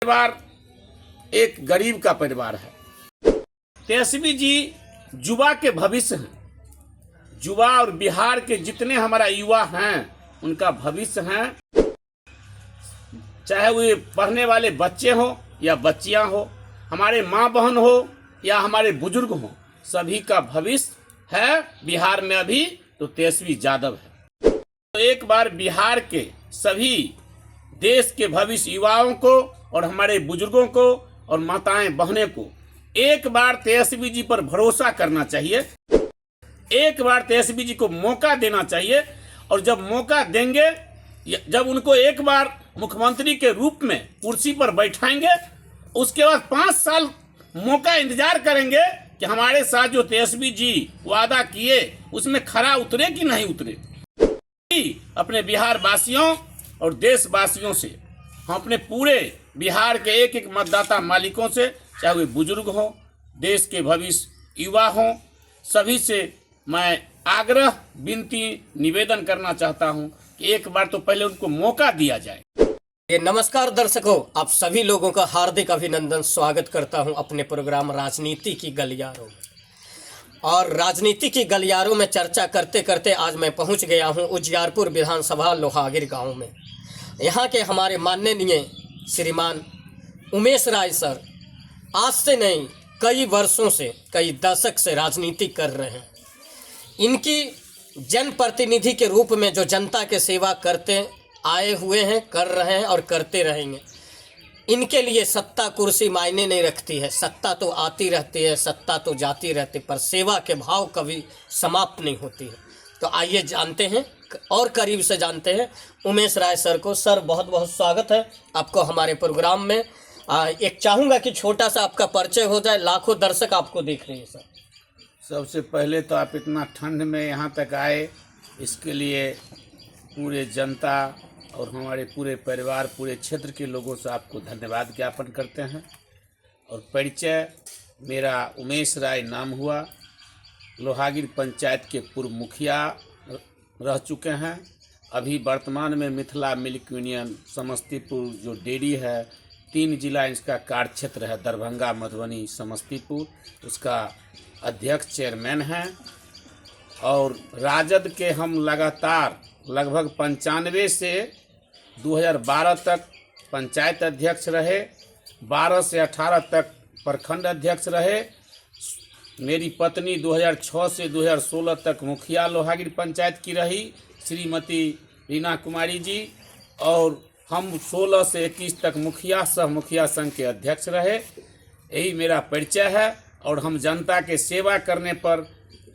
परिवार एक गरीब का परिवार है। तेजस्वी जी युवा के भविष्य हैं। युवा और बिहार के जितने हमारा युवा हैं उनका भविष्य हैं। चाहे वो पढ़ने वाले बच्चे हो या बच्चियां हो, हमारे माँ बहन हो या हमारे बुजुर्ग हो, सभी का भविष्य है बिहार में अभी तो तेजस्वी यादव है। तो एक बार बिहार के सभी देश के भविष्य युवाओं को और हमारे बुजुर्गों को और माताएं बहनें को एक बार तेजस्वी जी पर भरोसा करना चाहिए। एक बार तेजस्वी जी को मौका देना चाहिए और जब मौका देंगे, जब उनको एक बार मुख्यमंत्री के रूप में कुर्सी पर बैठाएंगे, उसके बाद 5 साल मौका इंतजार करेंगे कि हमारे साथ जो तेजस्वी जी वादा किए उसमें खरा उतरे कि नहीं उतरे। अपने बिहार वासियों और देशवासियों से, हम अपने पूरे बिहार के एक एक मतदाता मालिकों से, चाहे वे बुजुर्ग हों, देश के भविष्य युवा हों, सभी से मैं आग्रह, विनती, निवेदन करना चाहता हूं कि एक बार तो पहले उनको मौका दिया जाए। नमस्कार दर्शकों, आप सभी लोगों का हार्दिक अभिनंदन, स्वागत करता हूं अपने प्रोग्राम राजनीति की गलियारों में। और राजनीति की गलियारों में चर्चा करते करते आज मैं पहुंच गया हूं उजियारपुर विधानसभा लोहागिर गांव में। यहां के हमारे माननीय श्रीमान उमेश राय सर आज से नहीं, कई वर्षों से, कई दशक से राजनीति कर रहे हैं। इनकी जनप्रतिनिधि के रूप में जो जनता के सेवा करते आए हुए हैं, कर रहे हैं और करते रहेंगे। इनके लिए सत्ता कुर्सी मायने नहीं रखती है। सत्ता तो आती रहती है, सत्ता तो जाती रहती है, पर सेवा के भाव कभी समाप्त नहीं होती है। तो आइए जानते हैं और करीब से जानते हैं उमेश राय सर को। सर, बहुत बहुत स्वागत है आपको हमारे प्रोग्राम में। एक चाहूँगा कि छोटा सा आपका परिचय हो जाए, लाखों दर्शक आपको देख रहे हैं। सर, सबसे पहले तो आप इतना ठंड में यहाँ तक आए, इसके लिए पूरे जनता और हमारे पूरे परिवार, पूरे क्षेत्र के लोगों से आपको धन्यवाद ज्ञापन करते हैं। और परिचय, मेरा उमेश राय नाम हुआ, लोहागिर पंचायत के पूर्व मुखिया रह चुके हैं। अभी वर्तमान में मिथिला मिल्क यूनियन समस्तीपुर जो डेयरी है, 3 जिला इसका कार्य क्षेत्र है, दरभंगा, मधुबनी, समस्तीपुर, उसका अध्यक्ष चेयरमैन हैं। और राजद के हम लगातार लगभग 95 से 2012 तक पंचायत अध्यक्ष रहे, 12 से 18 तक प्रखंड अध्यक्ष रहे। मेरी पत्नी 2006 से 2016 तक मुखिया लोहागिर पंचायत की रही, श्रीमती रीना कुमारी जी। और हम 16 से 21 तक मुखिया सह मुखिया संघ के अध्यक्ष रहे। यही मेरा परिचय है और हम जनता के सेवा करने पर,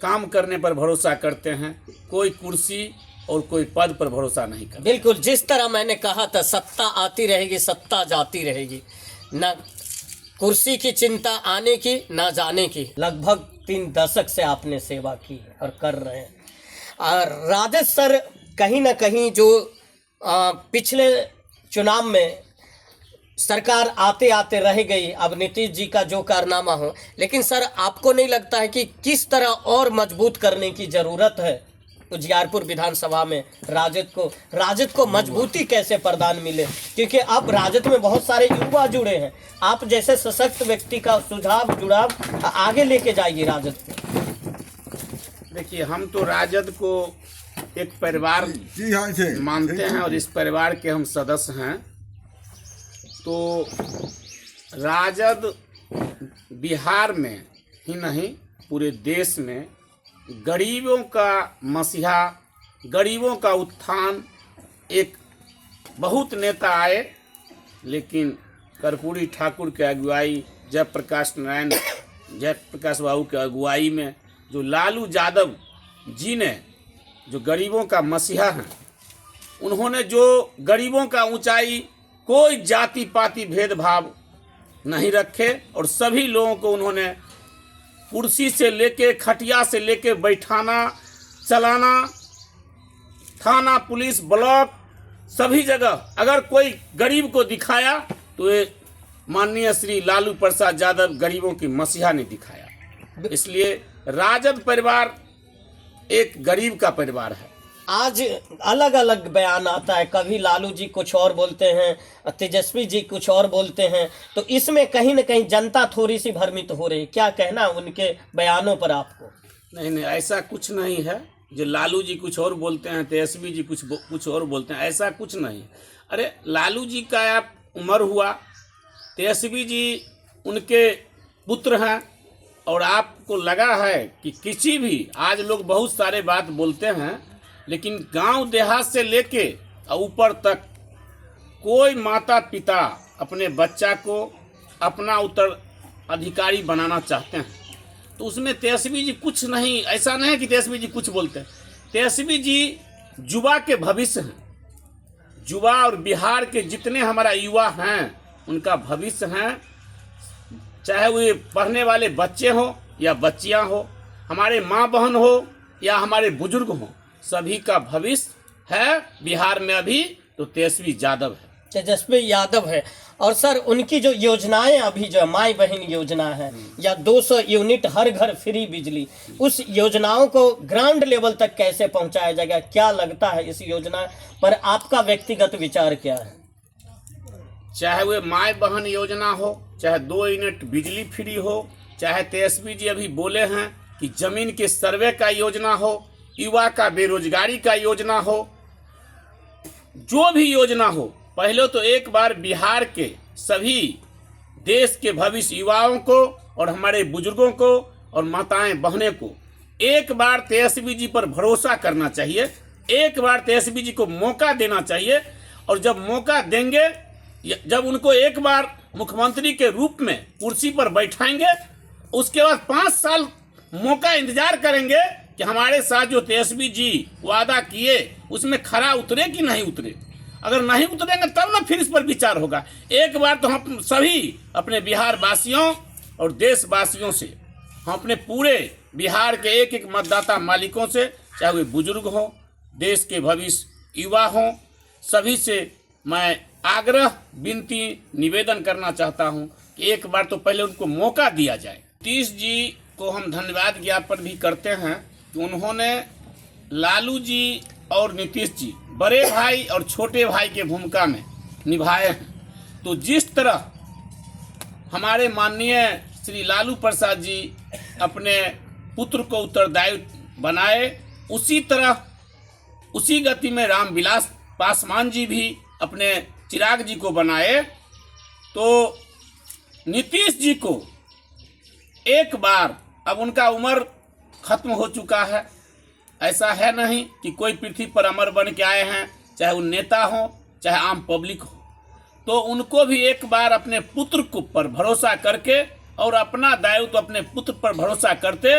काम करने पर भरोसा करते हैं। कोई कुर्सी और कोई पद पर भरोसा नहीं करते। बिल्कुल, जिस तरह मैंने कहा था, सत्ता आती रहेगी, सत्ता जाती रहेगी। न कुर्सी की चिंता आने की, ना जाने की। लगभग 3 दशक से आपने सेवा की है और कर रहे हैं। और राजद सर, कहीं ना कहीं जो पिछले चुनाव में सरकार आते आते रह गई, अब नीतीश जी का जो कारनामा हो, लेकिन सर आपको नहीं लगता है कि किस तरह और मजबूत करने की ज़रूरत है उजियारपुर विधानसभा में? राजद को मजबूती कैसे प्रदान मिले, क्योंकि अब राजद में बहुत सारे युवा जुड़े हैं। आप जैसे सशक्त व्यक्ति का सुझाव, जुड़ाव आगे लेके जाइए राजद को। देखिए, हम तो राजद को एक परिवार मानते हैं और इस परिवार के हम सदस्य हैं। तो राजद बिहार में ही नहीं, पूरे देश में गरीबों का मसीहा, गरीबों का उत्थान, एक बहुत नेता आए, लेकिन कर्पूरी ठाकुर के अगुवाई, जयप्रकाश बाबू के अगुवाई में, जो लालू यादव जी ने, जो गरीबों का मसीहा हैं, उन्होंने जो गरीबों का ऊंचाई, कोई जाति पाति भेदभाव नहीं रखे और सभी लोगों को उन्होंने कुर्सी से लेके, खटिया से लेके बैठाना, चलाना, थाना, पुलिस, ब्लॉक, सभी जगह अगर कोई गरीब को दिखाया तो ये माननीय श्री लालू प्रसाद यादव गरीबों की मसीहा ने दिखाया। इसलिए राजद परिवार एक गरीब का परिवार है आज अलग अलग बयान आता है, कभी लालू जी कुछ और बोलते हैं, तेजस्वी जी कुछ और बोलते हैं, तो इसमें कहीं ना कहीं जनता थोड़ी सी भ्रमित हो रही है। क्या कहना है उनके बयानों पर आपको? नहीं नहीं, ऐसा कुछ नहीं है। जो लालू जी कुछ और बोलते हैं, तेजस्वी जी कुछ और बोलते हैं, ऐसा कुछ नहीं। अरे लालू जी का आप उम्र हुआ, तेजस्वी जी उनके पुत्र हैं, और आपको लगा है कि किसी भी, आज लोग बहुत सारे बात बोलते हैं, लेकिन गांव देहात से लेके ऊपर तक कोई माता पिता अपने बच्चा को अपना उत्तराधिकारी बनाना चाहते हैं, तो उसमें तेजस्वी जी कुछ नहीं, ऐसा नहीं है कि तेजस्वी जी कुछ बोलते हैं। तेजस्वी जी युवा के भविष्य हैं। युवा और बिहार के जितने हमारा युवा हैं उनका भविष्य हैं, चाहे वो पढ़ने वाले बच्चे हों या बच्चियां हो, हमारे माँ बहन हो या हमारे बुजुर्ग हों, सभी का भविष्य है बिहार में अभी तो तेजस्वी यादव है। तेजस्वी यादव है। और सर उनकी जो योजनाएं अभी जो माई बहन योजना है या 200 यूनिट हर घर फ्री बिजली, उस योजनाओं को ग्राउंड लेवल तक कैसे पहुंचाया जाएगा? क्या लगता है इस योजना पर आपका व्यक्तिगत विचार क्या है? चाहे वो माई बहन योजना हो, चाहे 2 यूनिट बिजली फ्री हो, चाहे तेजस्वी जी अभी बोले हैं कि जमीन के सर्वे का योजना हो, युवा का बेरोजगारी का योजना हो, जो भी योजना हो, पहले तो एक बार बिहार के सभी देश के भविष्य युवाओं को और हमारे बुजुर्गों को और माताएं बहनें को एक बार तेजस्वी जी पर भरोसा करना चाहिए, एक बार तेजस्वी जी को मौका देना चाहिए। और जब मौका देंगे, जब उनको एक बार मुख्यमंत्री के रूप में कुर्सी पर बैठाएंगे, उसके बाद 5 साल मौका इंतजार करेंगे कि हमारे साथ जो तेजस्वी जी वादा किए उसमें खरा उतरे कि नहीं उतरे। अगर नहीं उतरेंगे तब ना फिर इस पर विचार होगा। एक बार तो हम सभी अपने बिहार वासियों और देशवासियों से, हम अपने पूरे बिहार के एक एक मतदाता मालिकों से, चाहे वे बुजुर्ग हों, देश के भविष्य युवा हों, सभी से मैं आग्रह, विनती, निवेदन करना चाहता हूं कि एक बार तो पहले उनको मौका दिया जाए। नीतीश जी को हम धन्यवाद ज्ञापन भी करते हैं कि उन्होंने लालू जी और नीतीश जी बड़े भाई और छोटे भाई के भूमिका में निभाए हैं। तो जिस तरह हमारे माननीय श्री लालू प्रसाद जी अपने पुत्र को उत्तरदायी बनाए, उसी तरह उसी गति में रामविलास पासवान जी भी अपने चिराग जी को बनाए। तो नीतीश जी को एक बार, अब उनका उम्र खत्म हो चुका है, ऐसा है नहीं कि कोई पृथ्वी पर अमर बन के आए हैं, चाहे वो नेता हो चाहे आम पब्लिक हो, तो उनको भी एक बार अपने पुत्र को पर भरोसा करके और अपना दायित्व अपने पुत्र पर भरोसा करते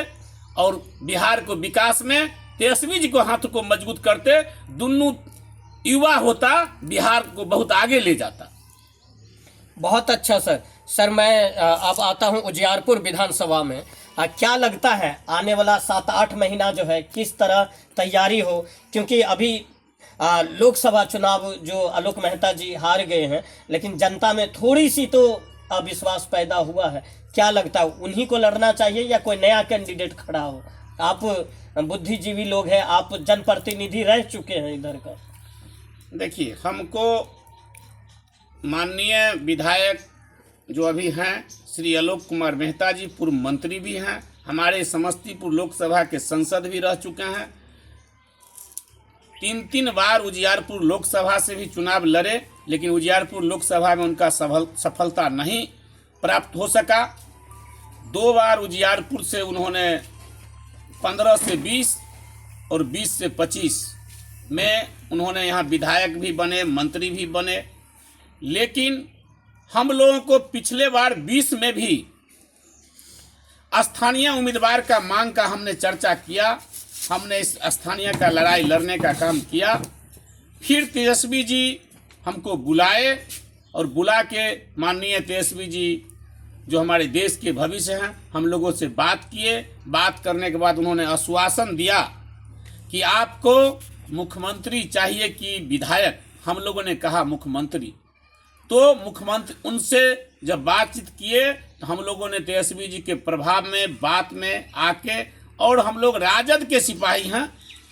और बिहार को विकास में तेजस्वी जी को हाथ को मजबूत करते, दोनों युवा होता, बिहार को बहुत आगे ले जाता। बहुत अच्छा सर मैं अब आता हूं उजियारपुर विधानसभा में। क्या लगता है आने वाला 7-8 महीना जो है किस तरह तैयारी हो? क्योंकि अभी लोकसभा चुनाव जो आलोक मेहता जी हार गए हैं, लेकिन जनता में थोड़ी सी तो अविश्वास पैदा हुआ है। क्या लगता है उन्हीं को लड़ना चाहिए या कोई नया कैंडिडेट खड़ा हो? आप बुद्धिजीवी लोग हैं, आप जनप्रतिनिधि रह चुके हैं इधर का। देखिए, हमको माननीय विधायक जो अभी हैं श्री आलोक कुमार मेहता जी पूर्व मंत्री भी हैं, हमारे समस्तीपुर लोकसभा के सांसद भी रह चुके हैं, 3 बार उजियारपुर लोकसभा से भी चुनाव लड़े, लेकिन उजियारपुर लोकसभा में उनका सफलता नहीं प्राप्त हो सका। 2 बार उजियारपुर से उन्होंने 15 से 20 और 20 से 25 में उन्होंने यहाँ विधायक भी बने, मंत्री भी बने। लेकिन हम लोगों को पिछले बार 20 में भी स्थानीय उम्मीदवार का मांग का हमने चर्चा किया, हमने इस स्थानीय का लड़ाई लड़ने का काम किया। फिर तेजस्वी जी हमको बुलाए और बुला के माननीय तेजस्वी जी जो हमारे देश के भविष्य हैं, हम लोगों से बात किए। बात करने के बाद उन्होंने आश्वासन दिया कि आपको मुख्यमंत्री चाहिए कि विधायक। हम लोगों ने कहा मुख्यमंत्री, तो मुख्यमंत्री उनसे जब बातचीत किए तो हम लोगों ने तेजस्वी जी के प्रभाव में बात में आके, और हम लोग राजद के सिपाही हैं,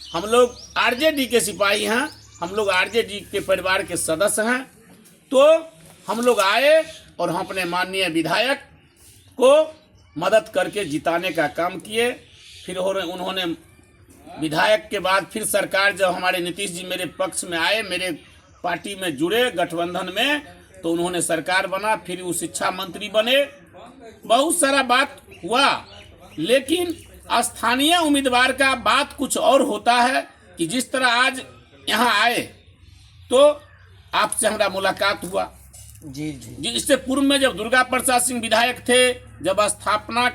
हम लोग आरजेडी के सिपाही हैं, हम लोग आरजेडी के परिवार के सदस्य हैं। तो हम लोग आए और हम अपने माननीय विधायक को मदद करके जिताने का काम किए। फिर उन्होंने विधायक के बाद फिर सरकार, जब हमारे नीतीश जी मेरे पक्ष में आए, मेरे पार्टी में जुड़े गठबंधन में, तो उन्होंने सरकार बना, फिर वो शिक्षा मंत्री बने, बहुत सारा बात हुआ। लेकिन स्थानीय उम्मीदवार का बात कुछ और होता है कि जिस तरह आज यहाँ आए तो आपसे हमारा मुलाकात हुआ। जी, इससे पूर्व में जब दुर्गा प्रसाद सिंह विधायक थे, जब स्थापना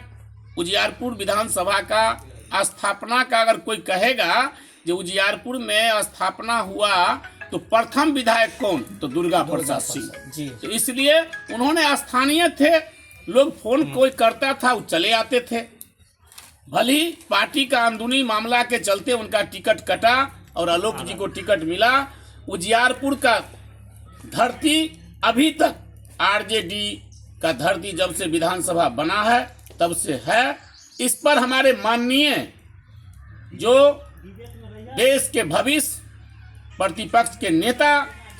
उजियारपुर विधानसभा का स्थापना का अगर कोई कहेगा जो उजियारपुर में स्थापना हुआ तो प्रथम विधायक कौन, तो दुर्गा प्रसाद सिंह। तो इसलिए उन्होंने स्थानीय थे, लोग फोन कोई करता था वो चले आते थे। भले ही पार्टी का अंदरूनी मामला के चलते उनका टिकट कटा और आलोक जी को टिकट मिला। उजियारपुर का धरती अभी तक आरजेडी का धरती जब से विधानसभा बना है तब से है। इस पर हमारे माननीय जो देश के भविष्य प्रतिपक्ष के नेता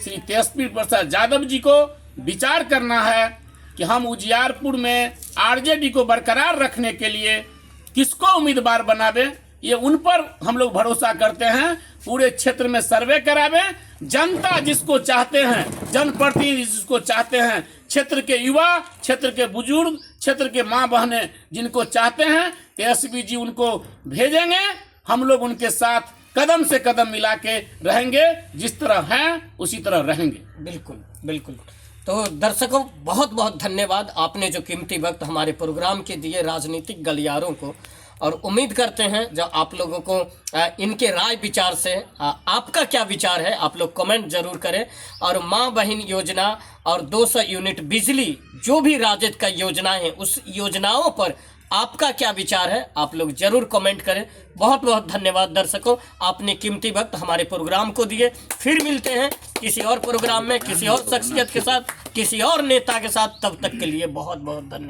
श्री तेजस्वी प्रसाद यादव जी को विचार करना है कि हम उजियारपुर में आरजेडी को बरकरार रखने के लिए किसको उम्मीदवार बनावे। ये उन पर हम लोग भरोसा करते हैं। पूरे क्षेत्र में सर्वे करावे, जनता जिसको चाहते हैं, जनप्रतिनिधि जिसको चाहते हैं, क्षेत्र के युवा, क्षेत्र के बुजुर्ग, क्षेत्र के माँ बहनें जिनको चाहते हैं, तेजस्वी जी उनको भेजेंगे। हम लोग उनके साथ कदम से कदम मिला के रहेंगे, जिस तरह हैं उसी तरह रहेंगे। बिल्कुल बिल्कुल। तो दर्शकों, बहुत बहुत धन्यवाद, आपने जो कीमती वक्त हमारे प्रोग्राम के दिए राजनीतिक गलियारों को। और उम्मीद करते हैं जो आप लोगों को इनके राय विचार से आपका क्या विचार है, आप लोग कमेंट जरूर करें। और माँ बहन योजना और 200 यूनिट बिजली, जो भी राजद का योजनाएं हैं, उस योजनाओं पर आपका क्या विचार है, आप लोग जरूर कमेंट करें। बहुत बहुत धन्यवाद दर्शकों, आपने कीमती वक्त हमारे प्रोग्राम को दिए। फिर मिलते हैं किसी और प्रोग्राम में, किसी और शख्सियत के साथ, किसी और नेता के साथ। तब तक के लिए बहुत बहुत धन्यवाद।